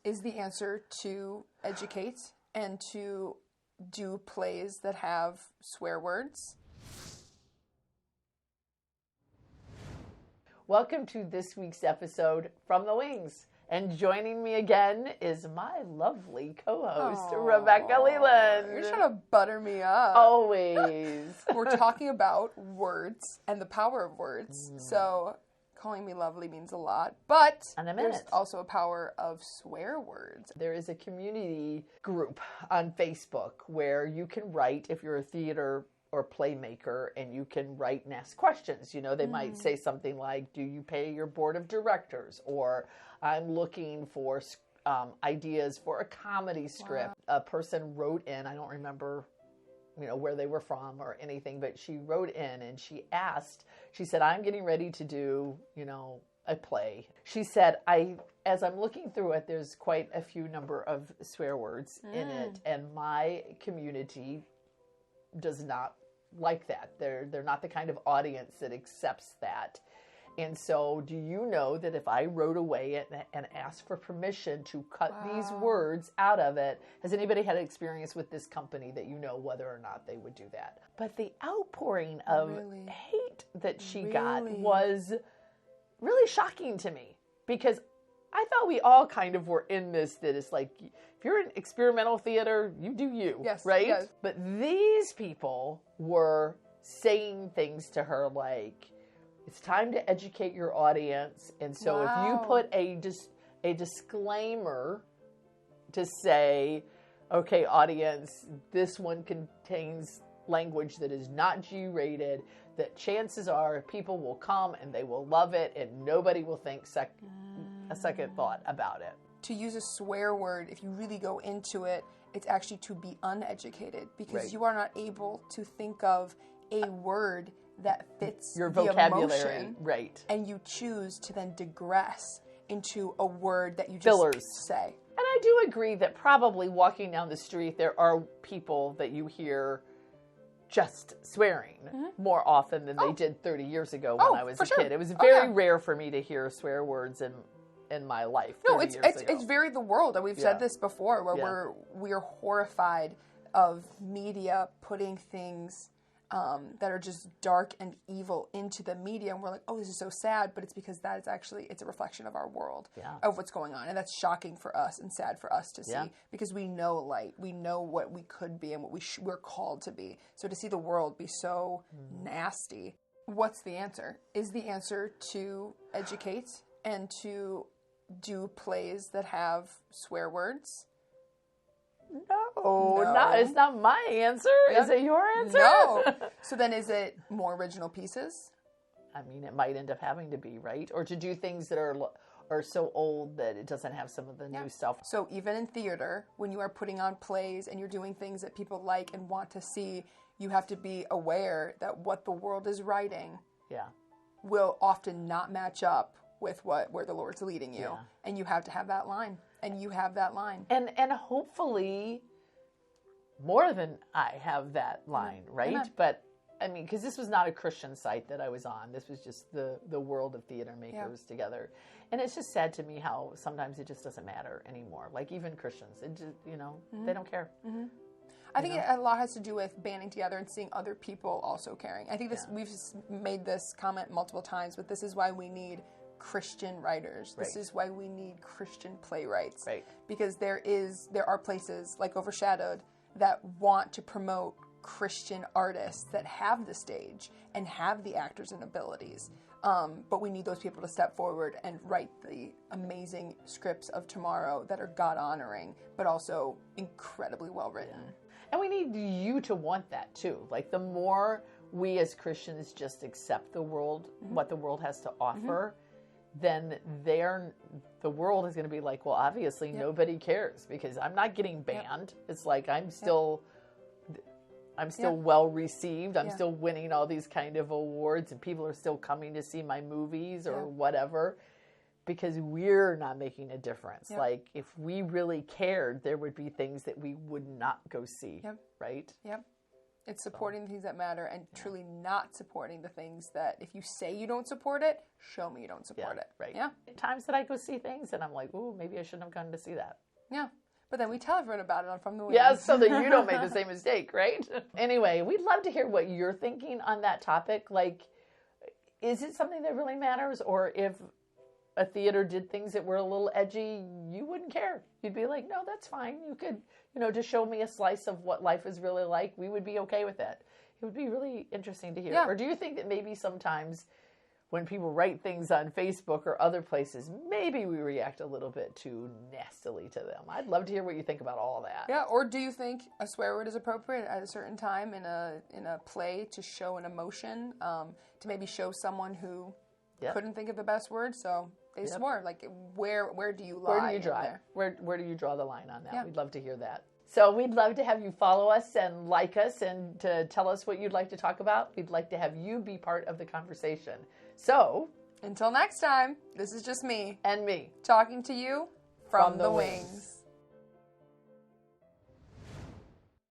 is the answer to educate and to do plays that have swear words. Welcome to this week's episode From the Wings. And joining me again is my lovely co-host, Rebecca Leland. You're trying to butter me up. Always. We're talking about words and the power of words. So calling me lovely means a lot. But there's also a power of swear words. There is a community group on Facebook where you can write if you're a theater or playmaker, and you can write and ask questions. You know, they might say something like, do you pay your board of directors? Or I'm looking for ideas for a comedy script. Wow. A person wrote in, I don't remember, where they were from or anything, but she wrote in and she said, I'm getting ready to do, a play. She said, as I'm looking through it, there's quite a few number of swear words in it, and my community does not like that. They're not the kind of audience that accepts that. And so do you know that if I wrote away and asked for permission to cut these words out of it, has anybody had an experience with this company that you know whether or not they would do that? But the outpouring of hate that she got was really shocking to me, because I thought we all kind of were in this, that it's like, if you're in experimental theater, you do you, right? Yes. But these people were saying things to her like, it's time to educate your audience. And so if you put a disclaimer to say, okay, audience, this one contains language that is not G-rated, that chances are people will come and they will love it and nobody will think a second thought about it. To use a swear word, if you really go into it, it's actually to be uneducated, because you are not able to think of a word that fits your the vocabulary, emotion, right? And you choose to then digress into a word that you just say. And I do agree that probably walking down the street, there are people that you hear just swearing more often than they did 30 years ago when I was a kid. It was very rare for me to hear swear words in my life. No, it's very the world, and we've said this before, where we are horrified of media putting things that are just dark and evil into the media, and we're like, oh, this is so sad, but it's because that is actually, it's a reflection of our world, of what's going on, and that's shocking for us and sad for us to see, because we know light, we know what we could be and what we're called to be, so to see the world be so nasty. What's the answer? Is the answer to educate and to do plays that have swear words? No, it's not my answer. Is it your answer? No. So then is it more original pieces? I mean, it might end up having to be, right? Or to do things that are so old that it doesn't have some of the new stuff. So even in theater, when you are putting on plays and you're doing things that people like and want to see, you have to be aware that what the world is writing will often not match up with where the Lord's leading you. And you have to have that line. And you have that line. And hopefully more than I have that line, right? Amen. But, I mean, because this was not a Christian site that I was on. This was just the world of theater makers together. And it's just sad to me how sometimes it just doesn't matter anymore. Like, even Christians, it just, they don't care. I think a lot has to do with banding together and seeing other people also caring. I think we've made this comment multiple times, but this is why we need Christian writers. This is why we need Christian playwrights. Because there are places like Overshadowed that want to promote Christian artists that have the stage and have the actors and abilities. But we need those people to step forward and write the amazing scripts of tomorrow that are God-honoring, but also incredibly well written. And we need you to want that too. Like, the more we as Christians just accept the world, what the world has to offer, then the world is going to be like, well, obviously nobody cares because I'm not getting banned. It's like I'm still well received. I'm still winning all these kind of awards, and people are still coming to see my movies or whatever, because we're not making a difference. Like, if we really cared, there would be things that we would not go see, right? It's supporting the things that matter and truly not supporting the things that if you say you don't support it, show me you don't support it. Right. Yeah. Times that I go see things and I'm like, ooh, maybe I shouldn't have gone to see that. Yeah. But then we tell everyone about it on From the Wings. Yeah, so that you don't make the same mistake, right? Anyway, we'd love to hear what you're thinking on that topic. Like, is it something that really matters? Or if a theater did things that were a little edgy, you wouldn't care. You'd be like, no, that's fine. You could, just show me a slice of what life is really like. We would be okay with that. It would be really interesting to hear. Yeah. Or do you think that maybe sometimes when people write things on Facebook or other places, maybe we react a little bit too nastily to them? I'd love to hear what you think about all that. Yeah, or do you think a swear word is appropriate at a certain time in a play to show an emotion, to maybe show someone who couldn't think of the best word, so they swore? Like, where do you lie? Where do you draw it? Where do you draw the line on that? Yeah. We'd love to hear that. So we'd love to have you follow us and like us and to tell us what you'd like to talk about. We'd like to have you be part of the conversation. So, until next time, this is just me. And me. Talking to you from the wings.